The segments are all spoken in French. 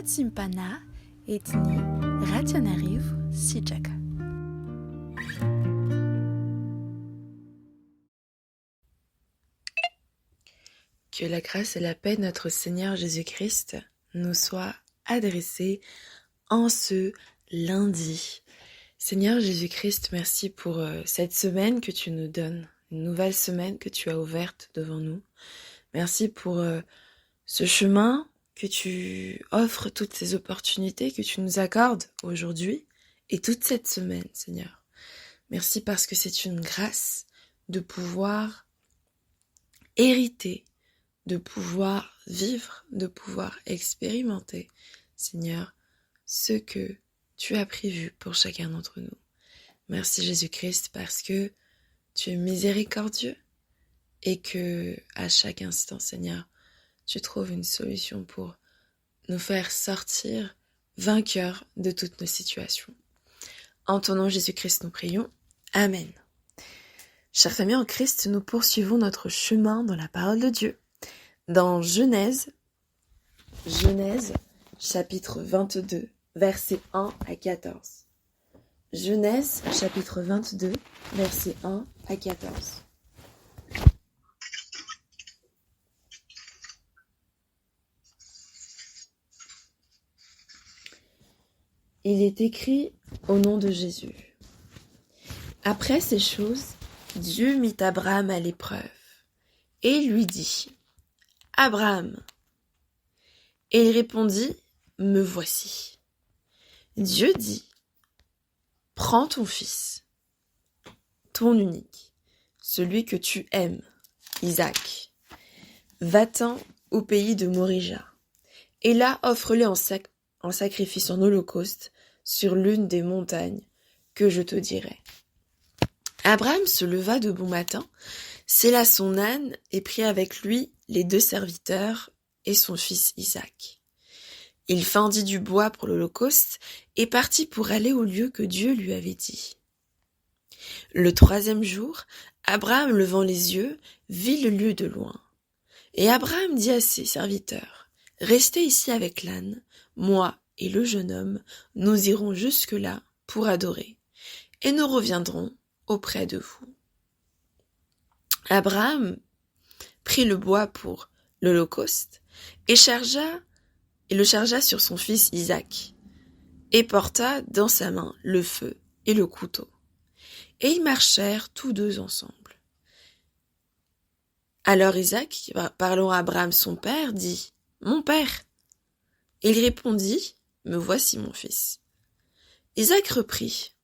simpana etni rationariv sijaka. Que la grâce et la paix de notre Seigneur Jésus-Christ nous soient adressées en ce lundi. Seigneur Jésus-Christ, merci pour cette semaine que tu nous donnes, une nouvelle semaine que tu as ouverte devant nous. Merci pour ce chemin que tu offres, toutes ces opportunités que tu nous accordes aujourd'hui et toute cette semaine, Seigneur. Merci parce que c'est une grâce de pouvoir hériter, de pouvoir vivre, de pouvoir expérimenter, Seigneur, ce que tu as prévu pour chacun d'entre nous. Merci Jésus-Christ parce que tu es miséricordieux et que à chaque instant, Seigneur, tu trouves une solution pour nous faire sortir vainqueurs de toutes nos situations. En ton nom Jésus-Christ, nous prions. Amen. Chers familles en Christ, nous poursuivons notre chemin dans la parole de Dieu. Dans Genèse, chapitre 22, versets 1 à 14. Genèse, chapitre 22, versets 1 à 14. Il est écrit au nom de Jésus. Après ces choses, Dieu mit Abraham à l'épreuve et lui dit : « Abraham !» Et il répondit : « Me voici. » Dieu dit : « Prends ton fils, ton unique, celui que tu aimes, Isaac. Va-t'en au pays de Morija, et là offre-le en sacrifice en holocauste sur l'une des montagnes que je te dirai. » Abraham se leva de bon matin, sella son âne et prit avec lui les 2 serviteurs et son fils Isaac. Il fendit du bois pour l'holocauste et partit pour aller au lieu que Dieu lui avait dit. Le 3e jour, Abraham, levant les yeux, vit le lieu de loin. Et Abraham dit à ses serviteurs : « Restez ici avec l'âne, moi et le jeune homme, nous irons jusque-là pour adorer, et nous reviendrons auprès de vous. » Abraham prit le bois pour l'holocauste et le chargea sur son fils Isaac, et porta dans sa main le feu et le couteau. Et ils marchèrent tous 2 ensemble. Alors Isaac, parlant à Abraham son père, dit : « Mon père !» Et il répondit : « Me voici, mon fils. » Isaac reprit :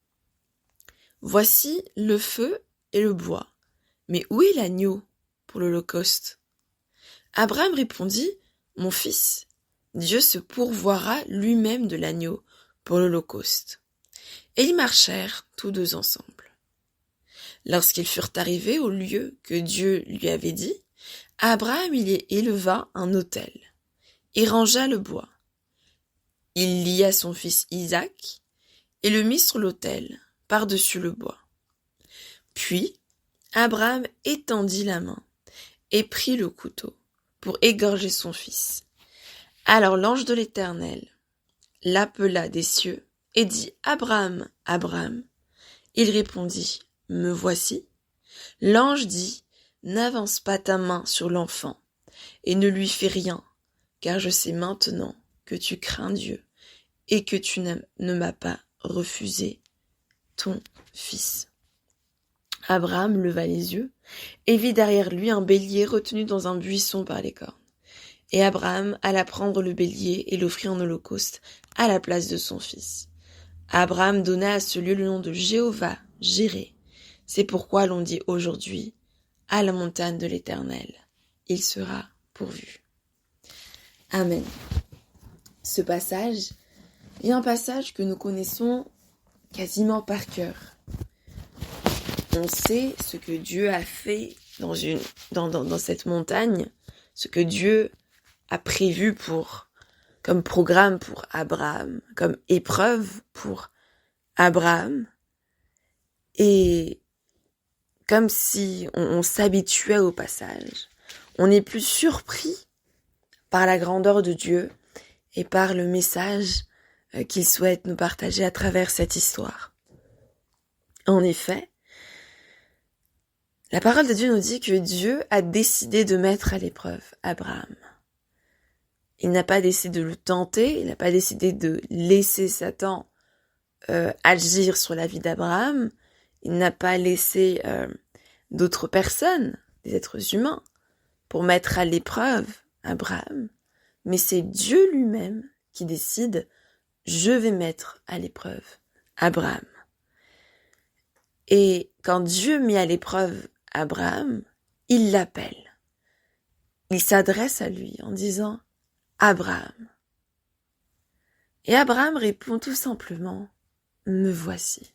« Voici le feu et le bois, mais où est l'agneau pour l'holocauste ? » Abraham répondit : « Mon fils, Dieu se pourvoira lui-même de l'agneau pour l'holocauste. » Et ils marchèrent tous 2 ensemble. Lorsqu'ils furent arrivés au lieu que Dieu lui avait dit, Abraham y éleva un autel et rangea le bois. Il lia son fils Isaac et le mit sur l'autel, par-dessus le bois. Puis Abraham étendit la main et prit le couteau pour égorger son fils. Alors l'ange de l'Éternel l'appela des cieux et dit : « Abraham, Abraham !» Il répondit : « Me voici. » L'ange dit : « N'avance pas ta main sur l'enfant et ne lui fais rien, car je sais maintenant que tu crains Dieu et que tu ne m'as pas refusé ton fils. » Abraham leva les yeux et vit derrière lui un bélier retenu dans un buisson par les cornes. Et Abraham alla prendre le bélier et l'offrit en holocauste à la place de son fils. Abraham donna à ce lieu le nom de Jéhovah, Jireh. C'est pourquoi l'on dit aujourd'hui : à la montagne de l'Éternel, il sera pourvu. Amen. Ce passage est un passage que nous connaissons quasiment par cœur. On sait ce que Dieu a fait dans cette montagne, ce que Dieu a prévu comme programme pour Abraham, comme épreuve pour Abraham. Et comme si on s'habituait au passage, on n'est plus surpris par la grandeur de Dieu et par le message qu'il souhaite nous partager à travers cette histoire. En effet, la parole de Dieu nous dit que Dieu a décidé de mettre à l'épreuve Abraham. Il n'a pas décidé de le tenter, il n'a pas décidé de laisser Satan agir sur la vie d'Abraham, il n'a pas laissé d'autres personnes, des êtres humains, pour mettre à l'épreuve Abraham, mais c'est Dieu lui-même qui décide « je vais mettre à l'épreuve Abraham ». Et quand Dieu met à l'épreuve Abraham, il l'appelle. Il s'adresse à lui en disant « Abraham ». Et Abraham répond tout simplement « me voici »,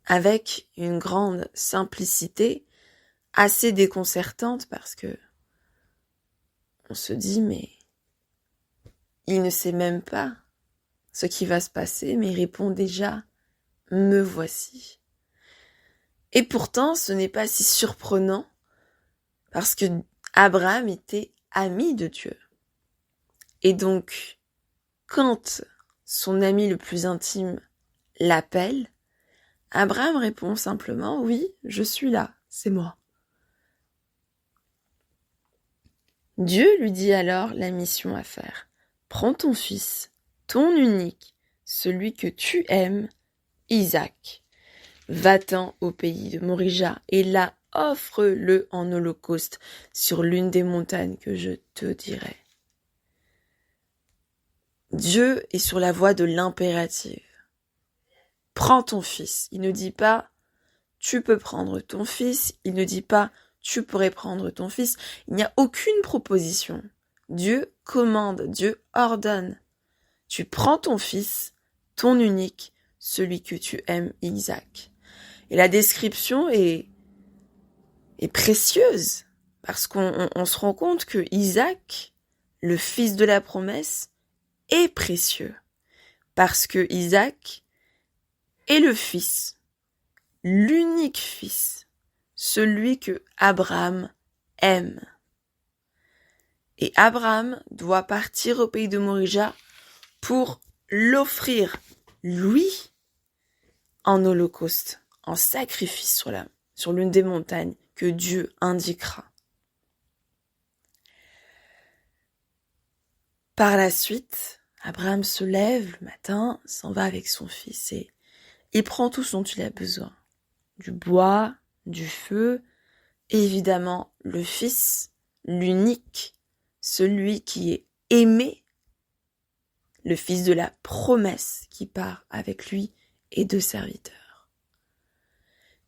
avec une grande simplicité, assez déconcertante parce que on se dit mais il ne sait même pas ce qui va se passer, mais il répond déjà « me voici ». Et pourtant, ce n'est pas si surprenant parce que Abraham était ami de Dieu. Et donc, quand son ami le plus intime l'appelle, Abraham répond simplement « oui, je suis là, c'est moi ». Dieu lui dit alors la mission à faire. Prends ton fils, ton unique, celui que tu aimes, Isaac. Va-t'en au pays de Morija et là offre-le en holocauste sur l'une des montagnes que je te dirai. Dieu est sur la voie de l'impératif. Prends ton fils. Il ne dit pas tu peux prendre ton fils. Il ne dit pas tu pourrais prendre ton fils. Il n'y a aucune proposition. Dieu commande, Dieu ordonne. Tu prends ton fils, ton unique, celui que tu aimes, Isaac. Et la description est précieuse parce qu'on se rend compte que Isaac, le fils de la promesse, est précieux. Parce que Isaac est le fils, l'unique fils, celui que Abraham aime. Et Abraham doit partir au pays de Morija pour l'offrir, lui, en holocauste, en sacrifice sur l'une des montagnes que Dieu indiquera. Par la suite, Abraham se lève le matin, s'en va avec son fils et il prend tout ce dont il a besoin. Du bois, du feu, et évidemment le fils, l'unique, celui qui est aimé, le fils de la promesse qui part avec lui et deux serviteurs.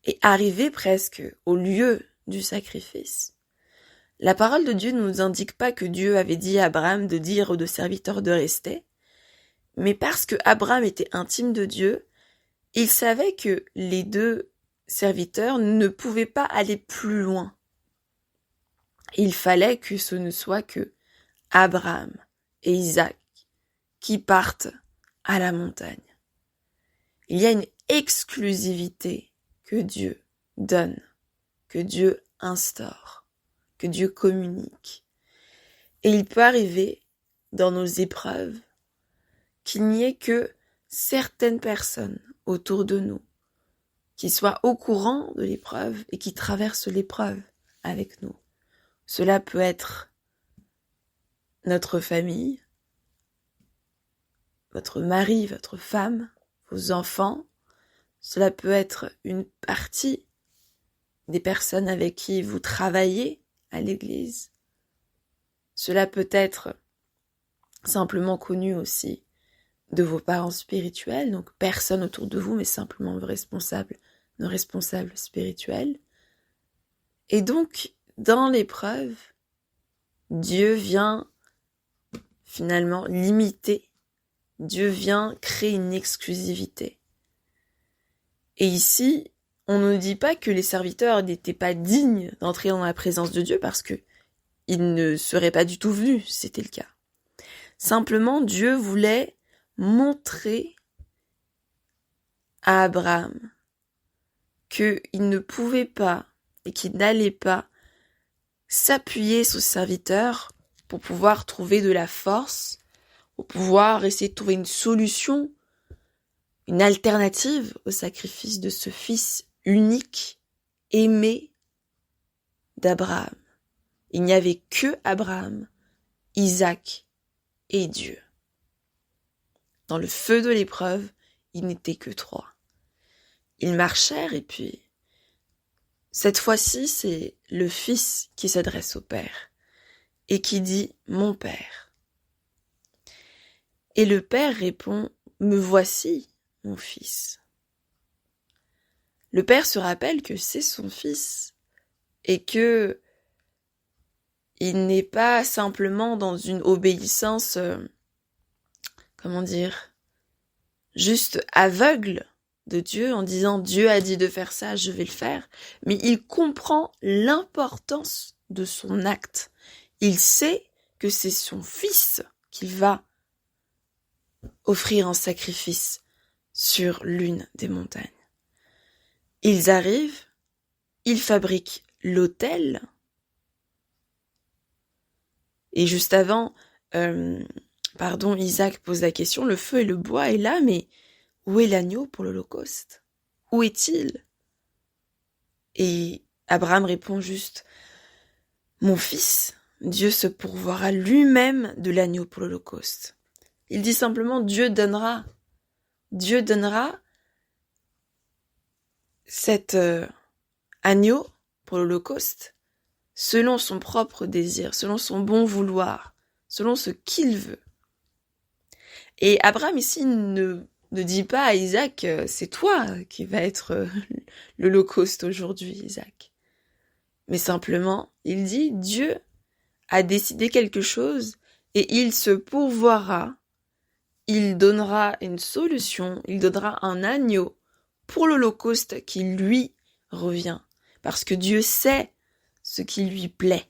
Et arrivé presque au lieu du sacrifice, la parole de Dieu ne nous indique pas que Dieu avait dit à Abraham de dire aux deux serviteurs de rester, mais parce que Abraham était intime de Dieu, il savait que les deux serviteurs ne pouvaient pas aller plus loin. Il fallait que ce ne soit que Abraham et Isaac qui partent à la montagne. Il y a une exclusivité que Dieu donne, que Dieu instaure, que Dieu communique. Et il peut arriver dans nos épreuves qu'il n'y ait que certaines personnes autour de nous qui soient au courant de l'épreuve et qui traversent l'épreuve avec nous. Cela peut être notre famille, votre mari, votre femme, vos enfants. Cela peut être une partie des personnes avec qui vous travaillez à l'église. Cela peut être simplement connu aussi de vos parents spirituels, donc personne autour de vous, mais simplement nos responsables spirituels. Et donc, dans l'épreuve, Dieu vient finalement limiter, Dieu vient créer une exclusivité. Et ici, on ne dit pas que les serviteurs n'étaient pas dignes d'entrer dans la présence de Dieu parce que ils ne seraient pas du tout venus, si c'était le cas. Simplement, Dieu voulait montrer à Abraham qu'il ne pouvait pas et qu'il n'allait pas s'appuyer sur ses serviteurs pour pouvoir trouver de la force pour pouvoir essayer de trouver une solution, une alternative au sacrifice de ce fils unique, aimé d'Abraham. Il n'y avait que Abraham, Isaac et Dieu. Dans le feu de l'épreuve, il n'était que 3. Ils marchèrent et puis, cette fois-ci, c'est le fils qui s'adresse au père et qui dit « Mon père ». Et le père répond « Me voici, mon fils ». Le père se rappelle que c'est son fils et que il n'est pas simplement dans une obéissance, juste aveugle de Dieu en disant Dieu a dit de faire ça, je vais le faire, mais il comprend l'importance de son acte. Il sait que c'est son fils qu'il va offrir en sacrifice sur l'une des montagnes. Ils arrivent, ils fabriquent l'autel, et juste avant, Isaac pose la question, le feu et le bois est là, mais où est l'agneau pour l'Holocauste? Où est-il? Et Abraham répond juste, mon fils, Dieu se pourvoira lui-même de l'agneau pour l'Holocauste. Il dit simplement, Dieu donnera cet agneau pour l'Holocauste selon son propre désir, selon son bon vouloir, selon ce qu'il veut. Et Abraham ici ne dit pas à Isaac, c'est toi qui va être l'Holocauste aujourd'hui, Isaac. Mais simplement, il dit, Dieu a décidé quelque chose et il se pourvoira, il donnera une solution, il donnera un agneau pour l'Holocauste qui lui revient. Parce que Dieu sait ce qui lui plaît.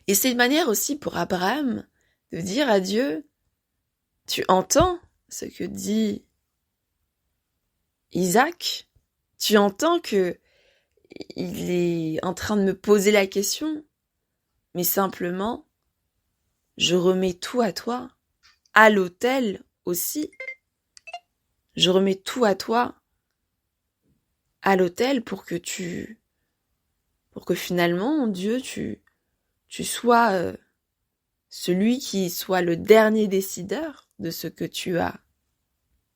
Et c'est une manière aussi pour Abraham de dire à Dieu, tu entends ce que dit Isaac, tu entends que il est en train de me poser la question, mais simplement, je remets tout à toi, à l'autel aussi. Je remets tout à toi, à l'autel pour que finalement, Dieu, tu sois celui qui soit le dernier décideur de ce que tu as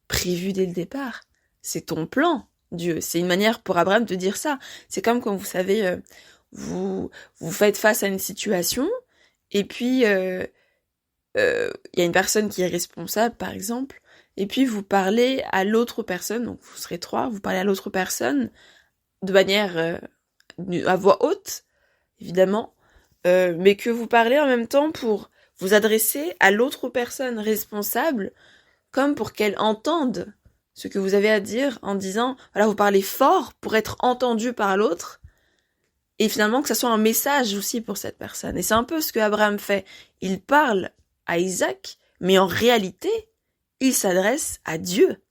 prévu dès le départ. C'est ton plan, Dieu. C'est une manière pour Abraham de dire ça. C'est comme quand vous savez, vous faites face à une situation et puis y a une personne qui est responsable, par exemple, et puis vous parlez à l'autre personne, donc vous serez 3, vous parlez à l'autre personne de manière à voix haute, évidemment, mais que vous parlez en même temps pour vous adresser à l'autre personne responsable, comme pour qu'elle entende ce que vous avez à dire en disant, voilà, vous parlez fort pour être entendu par l'autre, et finalement que ça soit un message aussi pour cette personne. Et c'est un peu ce que Abraham fait. Il parle à Isaac, mais en réalité, il s'adresse à Dieu.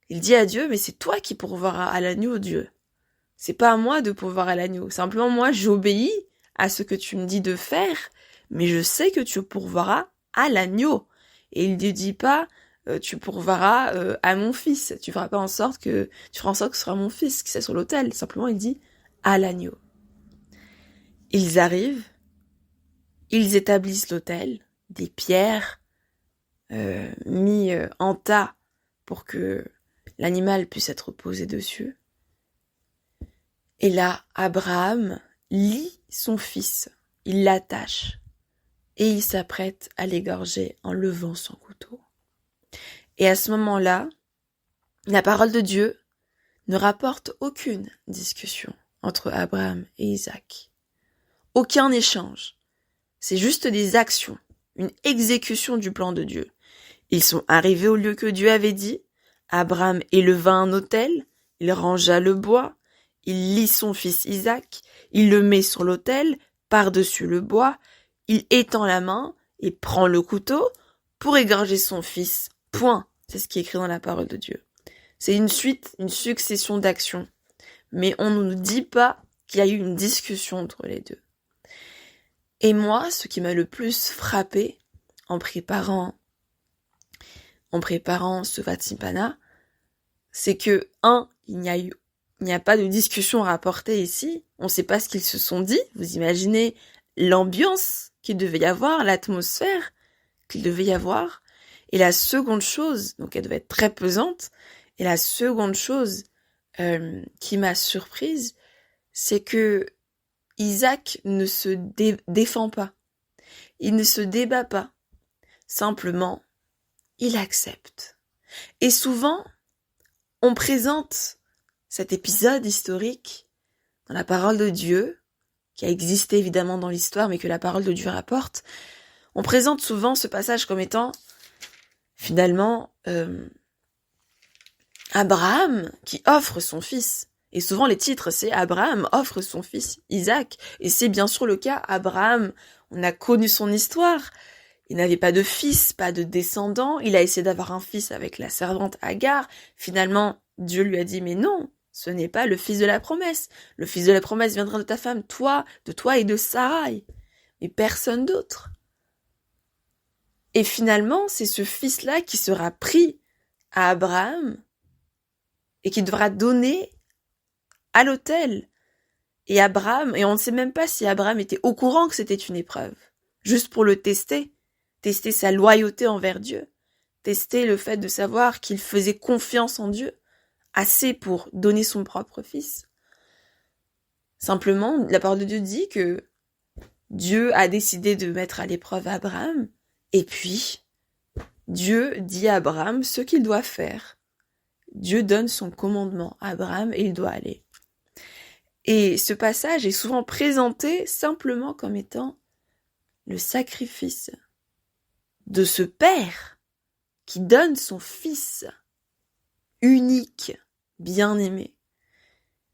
Il dit à Dieu, mais c'est toi qui pourvoiras à l'agneau, Dieu. C'est pas à moi de pourvoir à l'agneau. Simplement, moi, j'obéis à ce que tu me dis de faire, mais je sais que tu pourvoiras à l'agneau. Et il ne dit pas, tu pourvoiras à mon fils. Tu feras en sorte que ce sera mon fils qui soit sur l'autel. Simplement, il dit à l'agneau. Ils arrivent, ils établissent l'autel, des pierres mis en tas pour que l'animal puisse être posé dessus. Et là, Abraham lie son fils, il l'attache et il s'apprête à l'égorger en levant son couteau. Et à ce moment-là, la parole de Dieu ne rapporte aucune discussion entre Abraham et Isaac. Aucun échange. C'est juste des actions, une exécution du plan de Dieu. Ils sont arrivés au lieu que Dieu avait dit. Abraham éleva un autel, il rangea le bois, il lie son fils Isaac, il le met sur l'autel, par-dessus le bois, il étend la main et prend le couteau pour égorger son fils. Point. C'est ce qui est écrit dans la parole de Dieu. C'est une succession d'actions. Mais on ne nous dit pas qu'il y a eu une discussion entre les deux. Et moi, ce qui m'a le plus frappé en préparant ce Vatipana, c'est que, il n'y a pas de discussion rapportée ici, on ne sait pas ce qu'ils se sont dit, vous imaginez l'ambiance qu'il devait y avoir, l'atmosphère qu'il devait y avoir, et la seconde chose, donc elle devait être très pesante, et la seconde chose qui m'a surprise, c'est que Isaac ne se défend pas, il ne se débat pas, simplement, il accepte. Et souvent, on présente cet épisode historique dans la parole de Dieu, qui a existé évidemment dans l'histoire, mais que la parole de Dieu rapporte. On présente souvent ce passage comme étant, finalement, Abraham qui offre son fils. Et souvent les titres, c'est Abraham offre son fils Isaac. Et c'est bien sûr le cas. Abraham, on a connu son histoire. Il n'avait pas de fils, pas de descendant. Il a essayé d'avoir un fils avec la servante Agar. Finalement, Dieu lui a dit, mais non, ce n'est pas le fils de la promesse. Le fils de la promesse viendra de ta femme, de toi et de Sarai. Mais personne d'autre. Et finalement, c'est ce fils-là qui sera pris à Abraham et qui devra donner à l'autel. Et on ne sait même pas si Abraham était au courant que c'était une épreuve, juste pour le tester sa loyauté envers Dieu, tester le fait de savoir qu'il faisait confiance en Dieu, assez pour donner son propre fils. Simplement, la parole de Dieu dit que Dieu a décidé de mettre à l'épreuve Abraham, et puis Dieu dit à Abraham ce qu'il doit faire. Dieu donne son commandement à Abraham et il doit aller. Et ce passage est souvent présenté simplement comme étant le sacrifice de ce père qui donne son fils unique, bien-aimé.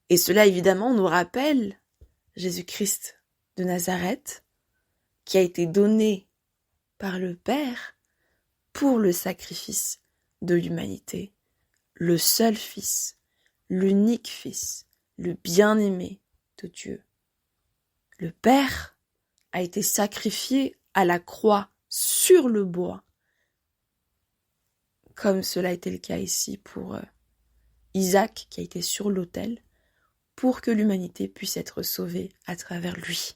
Et cela évidemment nous rappelle Jésus-Christ de Nazareth qui a été donné par le Père pour le sacrifice de l'humanité. Le seul fils, l'unique fils, le bien-aimé de Dieu. Le Père a été sacrifié à la croix sur le bois, comme cela a été le cas ici pour Isaac qui a été sur l'autel, pour que l'humanité puisse être sauvée à travers lui.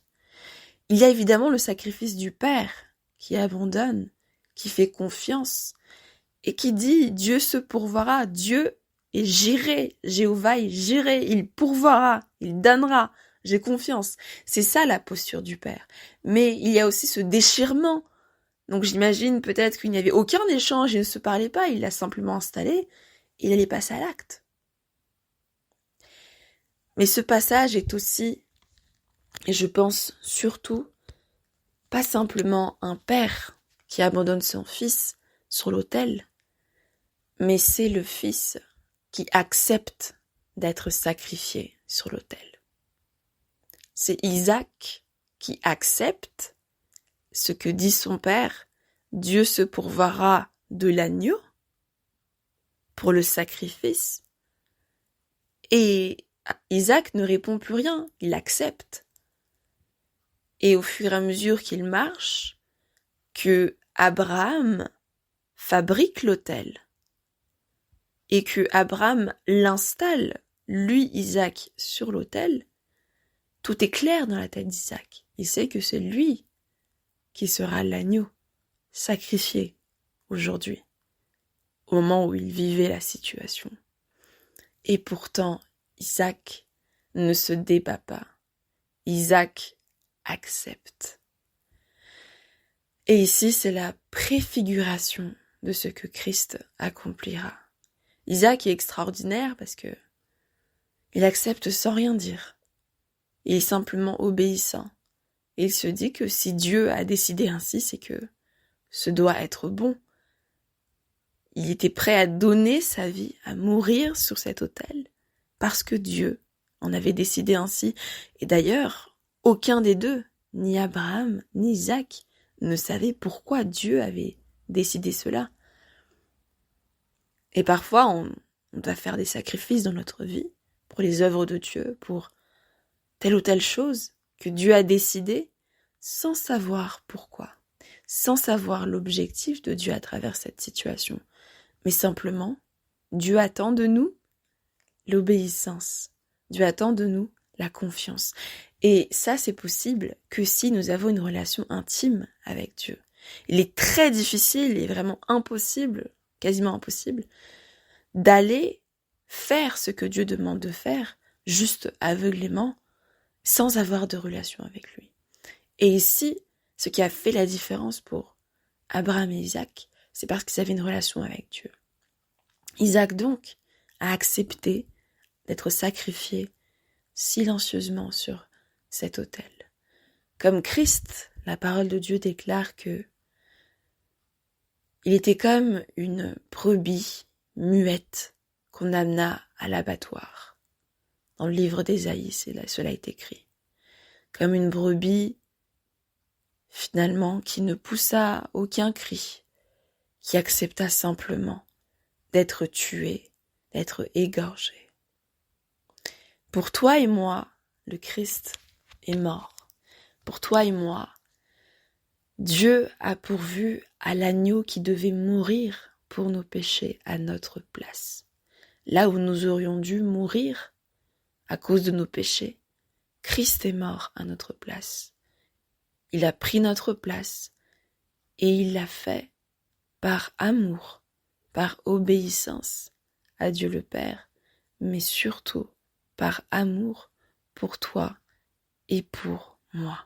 Il y a évidemment le sacrifice du Père qui abandonne, qui fait confiance, et qui dit « Dieu se pourvoira », Dieu est j'irai, Jéhovah est j'irai, il pourvoira, il donnera, j'ai confiance. C'est ça la posture du Père. Mais il y a aussi ce déchirement. Donc j'imagine peut-être qu'il n'y avait aucun échange, ils ne se parlaient pas, il l'a simplement installé, il allait passer à l'acte. Mais ce passage est aussi, et je pense surtout, pas simplement un père qui abandonne son fils sur l'autel, mais c'est le fils qui accepte d'être sacrifié sur l'autel. C'est Isaac qui accepte ce que dit son père, Dieu se pourvoira de l'agneau pour le sacrifice. Et Isaac ne répond plus rien, il accepte. Et au fur et à mesure qu'il marche, que Abraham fabrique l'autel et que Abraham l'installe, lui, Isaac, sur l'autel, tout est clair dans la tête d'Isaac. Il sait que c'est lui qui sera l'agneau sacrifié aujourd'hui, au moment où il vivait la situation. Et pourtant, Isaac ne se débat pas. Isaac accepte. Et ici, c'est la préfiguration de ce que Christ accomplira. Isaac est extraordinaire parce que il accepte sans rien dire. Il est simplement obéissant. Et il se dit que si Dieu a décidé ainsi, c'est que ce doit être bon. Il était prêt à donner sa vie, à mourir sur cet autel, parce que Dieu en avait décidé ainsi. Et d'ailleurs, aucun des deux, ni Abraham, ni Isaac, ne savait pourquoi Dieu avait décidé cela. Et parfois, on doit faire des sacrifices dans notre vie, pour les œuvres de Dieu, pour telle ou telle chose que Dieu a décidé, sans savoir pourquoi, sans savoir l'objectif de Dieu à travers cette situation. Mais simplement, Dieu attend de nous l'obéissance. Dieu attend de nous la confiance. Et ça, c'est possible que si nous avons une relation intime avec Dieu. Il est très difficile et vraiment impossible, quasiment impossible, d'aller faire ce que Dieu demande de faire, juste aveuglément, sans avoir de relation avec lui. Et ici, ce qui a fait la différence pour Abraham et Isaac, c'est parce qu'ils avaient une relation avec Dieu. Isaac donc a accepté d'être sacrifié silencieusement sur cet autel. Comme Christ, la parole de Dieu déclare que il était comme une brebis muette qu'on amena à l'abattoir. Dans le livre d'Ésaïe, cela est écrit. Comme une brebis, finalement, qui ne poussa aucun cri, qui accepta simplement d'être tuée, d'être égorgée. Pour toi et moi, le Christ est mort. Pour toi et moi, Dieu a pourvu à l'agneau qui devait mourir pour nos péchés à notre place. Là où nous aurions dû mourir à cause de nos péchés, Christ est mort à notre place. Il a pris notre place et il l'a fait par amour, par obéissance à Dieu le Père, mais surtout par amour pour toi et pour moi.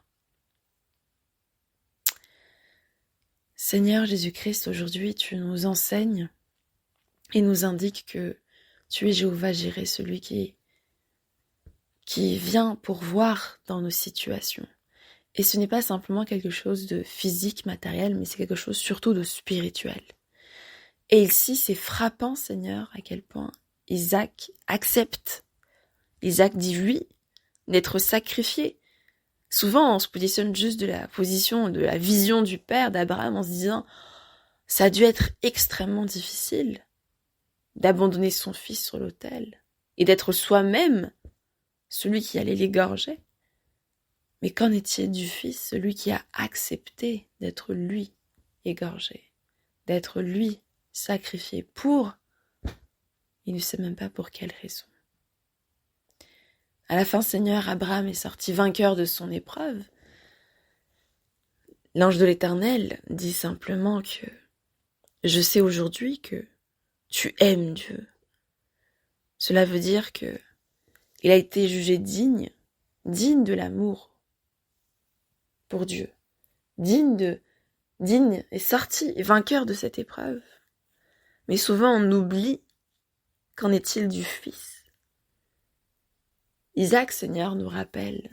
Seigneur Jésus-Christ, aujourd'hui tu nous enseignes et nous indiques que tu es Jéhovah Jireh, celui qui vient pourvoir dans nos situations. Et ce n'est pas simplement quelque chose de physique, matériel, mais c'est quelque chose surtout de spirituel. Et ici, c'est frappant, Seigneur, à quel point Isaac accepte. Isaac dit oui, d'être sacrifié. Souvent, on se positionne juste de la position, de la vision du père d'Abraham en se disant « ça a dû être extrêmement difficile d'abandonner son fils sur l'autel et d'être soi-même celui qui allait l'égorger. » Mais qu'en est-il du fils, celui qui a accepté d'être lui égorgé, d'être lui sacrifié pour, il ne sait même pas pour quelle raison. À la fin, Seigneur, Abraham est sorti vainqueur de son épreuve. L'ange de l'Éternel dit simplement que je sais aujourd'hui que tu aimes Dieu. Cela veut dire que il a été jugé digne de l'amour pour Dieu, digne et sorti vainqueur de cette épreuve. Mais souvent on oublie, qu'en est-il du Fils? Isaac, Seigneur, nous rappelle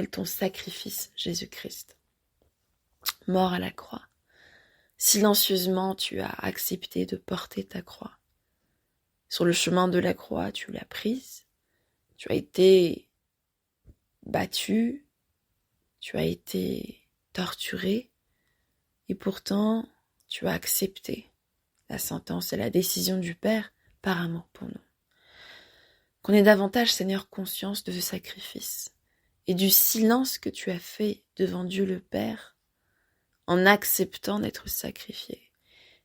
ton sacrifice, Jésus-Christ. Mort à la croix. Silencieusement, tu as accepté de porter ta croix. Sur le chemin de la croix, tu l'as prise. Tu as été battu. Tu as été torturé. Et pourtant, tu as accepté la sentence et la décision du Père par amour pour nous. Qu'on ait davantage, Seigneur, conscience de ce sacrifice et du silence que tu as fait devant Dieu le Père en acceptant d'être sacrifié.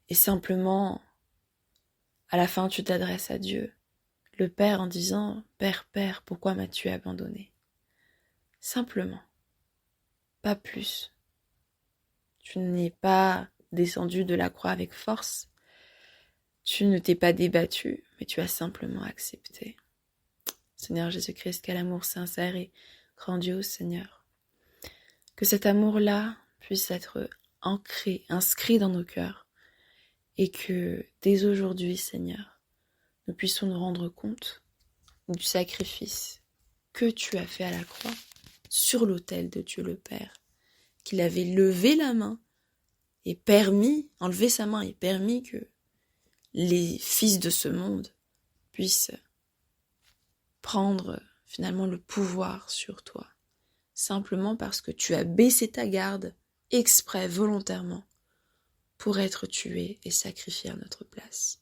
Et simplement, à la fin, tu t'adresses à Dieu, le Père, en disant « Père, Père, pourquoi m'as-tu abandonné ?» Simplement, pas plus. Tu n'es pas descendu de la croix avec force, tu ne t'es pas débattu, mais tu as simplement accepté. Seigneur Jésus-Christ, quel amour sincère et grandiose, Seigneur. Que cet amour-là puisse être ancré, inscrit dans nos cœurs, et que dès aujourd'hui, Seigneur, nous puissions nous rendre compte du sacrifice que tu as fait à la croix, sur l'autel de Dieu le Père, qu'il avait levé la main et enlevé sa main et permis que les fils de ce monde puissent prendre finalement le pouvoir sur toi, simplement parce que tu as baissé ta garde exprès, volontairement, pour être tué et sacrifié à notre place.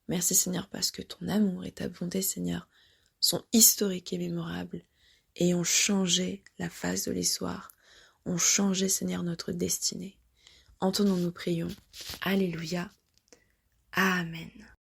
Merci Seigneur parce que ton amour et ta bonté Seigneur sont historiques et mémorables et ont changé la face de l'histoire, ont changé Seigneur notre destinée. Entendons-nous prions. Alléluia. Amen.